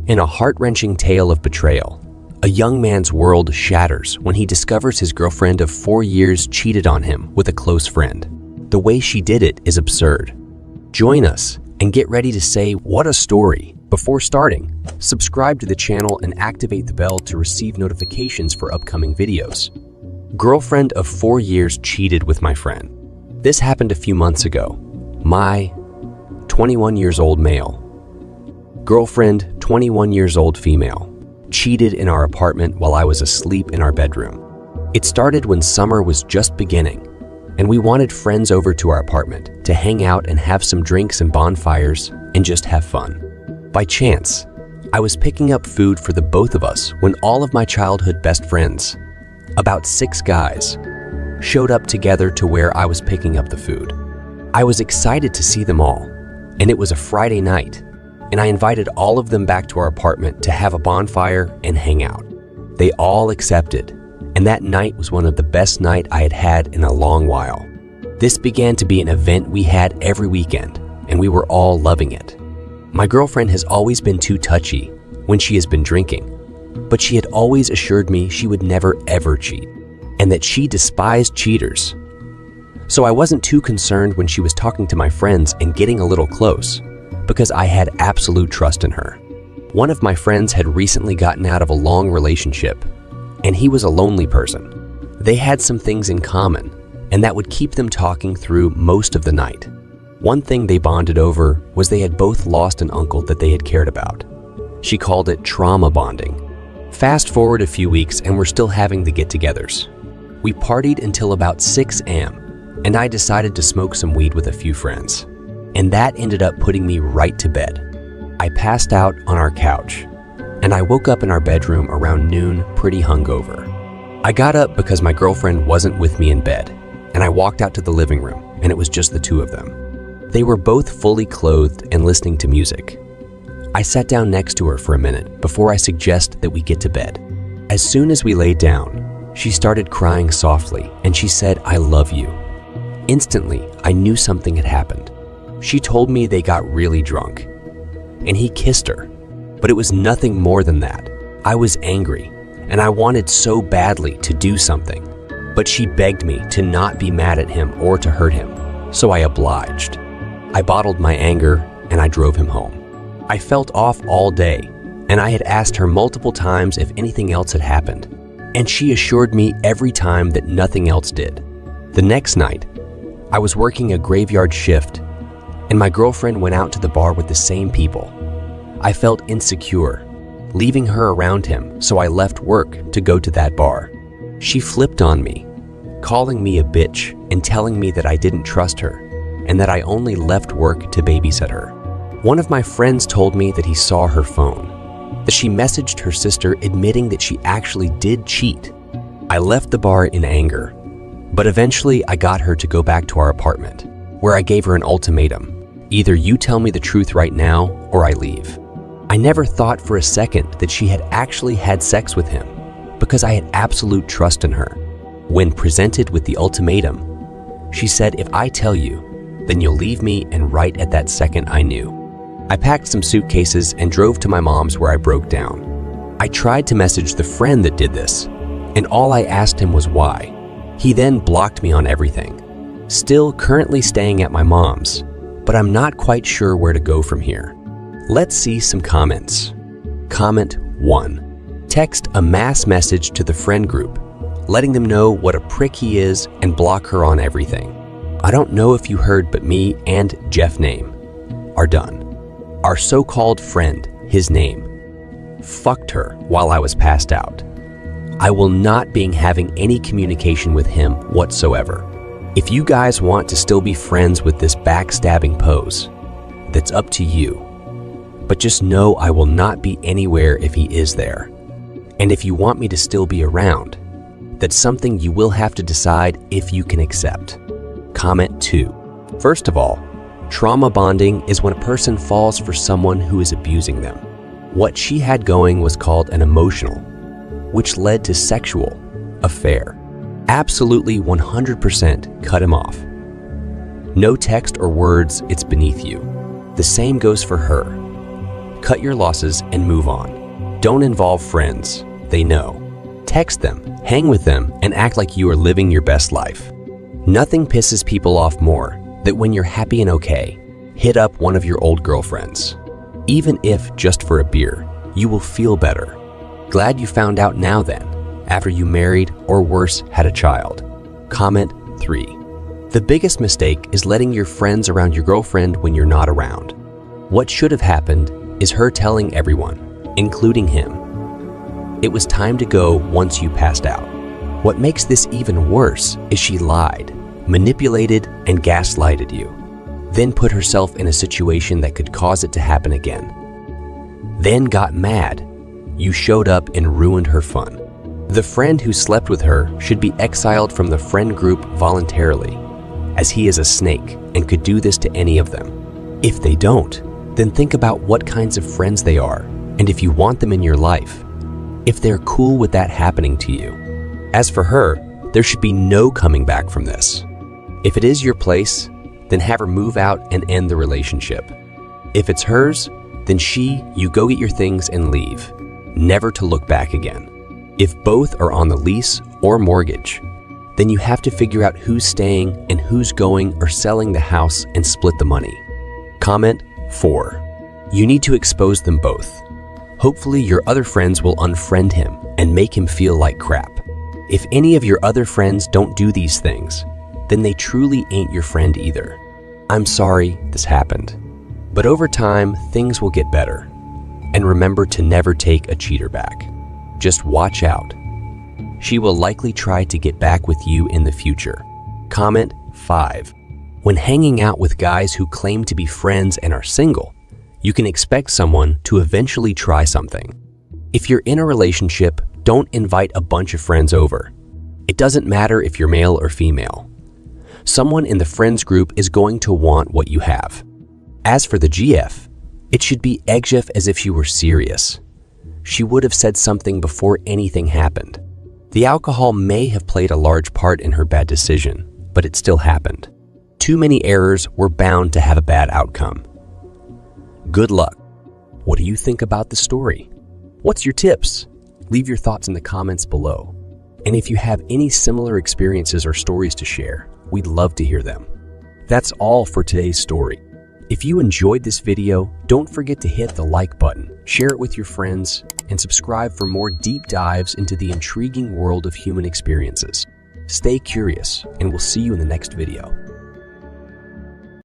In a heart-wrenching tale of betrayal, a young man's world shatters when he discovers his girlfriend of 4 years cheated on him with a close friend. The way she did it is absurd. Join us and get ready to say, "What a story!" Before starting, subscribe to the channel and activate the bell to receive notifications for upcoming videos. Girlfriend of 4 years cheated with my friend. This happened a few months ago. My 21 years old male. Girlfriend, 21 years old female, cheated in our apartment while I was asleep in our bedroom. It started when summer was just beginning, and we wanted friends over to our apartment to hang out and have some drinks and bonfires and just have fun. By chance, I was picking up food for the both of us when all of my childhood best friends, about 6 guys, showed up together to where I was picking up the food. I was excited to see them all, and it was a Friday night, and I invited all of them back to our apartment to have a bonfire and hang out. They all accepted, and that night was one of the best nights I had had in a long while. This began to be an event we had every weekend, and we were all loving it. My girlfriend has always been too touchy when she has been drinking, but she had always assured me she would never ever cheat, and that she despised cheaters. So I wasn't too concerned when she was talking to my friends and getting a little close, because I had absolute trust in her. One of my friends had recently gotten out of a long relationship, and he was a lonely person. They had some things in common, and that would keep them talking through most of the night. One thing they bonded over was they had both lost an uncle that they had cared about. She called it trauma bonding. Fast forward a few weeks and we're still having the get-togethers. We partied until about 6 a.m. and I decided to smoke some weed with a few friends. And that ended up putting me right to bed. I passed out on our couch, and I woke up in our bedroom around noon pretty hungover. I got up because my girlfriend wasn't with me in bed, and I walked out to the living room, and it was just the two of them. They were both fully clothed and listening to music. I sat down next to her for a minute before I suggested that we get to bed. As soon as we laid down, she started crying softly, and she said, "I love you." Instantly, I knew something had happened. She told me they got really drunk, and he kissed her, but it was nothing more than that. I was angry, and I wanted so badly to do something, but she begged me to not be mad at him or to hurt him, so I obliged. I bottled my anger, and I drove him home. I felt off all day, and I had asked her multiple times if anything else had happened, and she assured me every time that nothing else did. The next night, I was working a graveyard shift, and my girlfriend went out to the bar with the same people. I felt insecure, leaving her around him, so I left work to go to that bar. She flipped on me, calling me a bitch and telling me that I didn't trust her and that I only left work to babysit her. One of my friends told me that he saw her phone, that she messaged her sister admitting that she actually did cheat. I left the bar in anger, but eventually I got her to go back to our apartment, where I gave her an ultimatum. Either you tell me the truth right now or I leave. I never thought for a second that she had actually had sex with him because I had absolute trust in her. When presented with the ultimatum, she said, "If I tell you, then you'll leave me," and right at that second I knew. I packed some suitcases and drove to my mom's where I broke down. I tried to message the friend that did this, and all I asked him was why. He then blocked me on everything. Still currently staying at my mom's, but I'm not quite sure where to go from here. Let's see some comments. Comment 1. Text a mass message to the friend group, letting them know what a prick he is and block her on everything. I don't know if you heard, but me and Jeff name are done. Our so-called friend, his name, fucked her while I was passed out. I will not be having any communication with him whatsoever. If you guys want to still be friends with this backstabbing pose, that's up to you. But just know I will not be anywhere if he is there. And if you want me to still be around, that's something you will have to decide if you can accept. Comment 2. First of all, trauma bonding is when a person falls for someone who is abusing them. What she had going was called an emotional, which led to sexual affair. Absolutely 100% cut him off. No text or words, it's beneath you. The same goes for her. Cut your losses and move on. Don't involve friends. They know. Text them, hang with them, and act like you are living your best life. Nothing pisses people off more than when you're happy and okay. Hit up one of your old girlfriends. Even if just for a beer, you will feel better. Glad you found out now then, after you married or worse, had a child. Comment 3. The biggest mistake is letting your friends around your girlfriend when you're not around. What should have happened is her telling everyone, including him. It was time to go once you passed out. What makes this even worse is she lied, manipulated, and gaslighted you, then put herself in a situation that could cause it to happen again. Then got mad. You showed up and ruined her fun. The friend who slept with her should be exiled from the friend group voluntarily, as he is a snake and could do this to any of them. If they don't, then think about what kinds of friends they are and if you want them in your life, if they're cool with that happening to you. As for her, there should be no coming back from this. If it is your place, then have her move out and end the relationship. If it's hers, then you go get your things and leave, never to look back again. If both are on the lease or mortgage, then you have to figure out who's staying and who's going or selling the house and split the money. Comment 4. You need to expose them both. Hopefully your other friends will unfriend him and make him feel like crap. If any of your other friends don't do these things, then they truly ain't your friend either. I'm sorry this happened, but over time things will get better. And remember to never take a cheater back. Just watch out. She will likely try to get back with you in the future. Comment 5. When hanging out with guys who claim to be friends and are single, you can expect someone to eventually try something. If you're in a relationship, don't invite a bunch of friends over. It doesn't matter if you're male or female. Someone in the friends group is going to want what you have. As for the GF, it should be EGF as if you were serious. She would have said something before anything happened. The alcohol may have played a large part in her bad decision, but it still happened. Too many errors were bound to have a bad outcome. Good luck. What do you think about the story? What's your tips? Leave your thoughts in the comments below. And if you have any similar experiences or stories to share, we'd love to hear them. That's all for today's story. If you enjoyed this video, don't forget to hit the like button, share it with your friends, and subscribe for more deep dives into the intriguing world of human experiences. Stay curious, and we'll see you in the next video.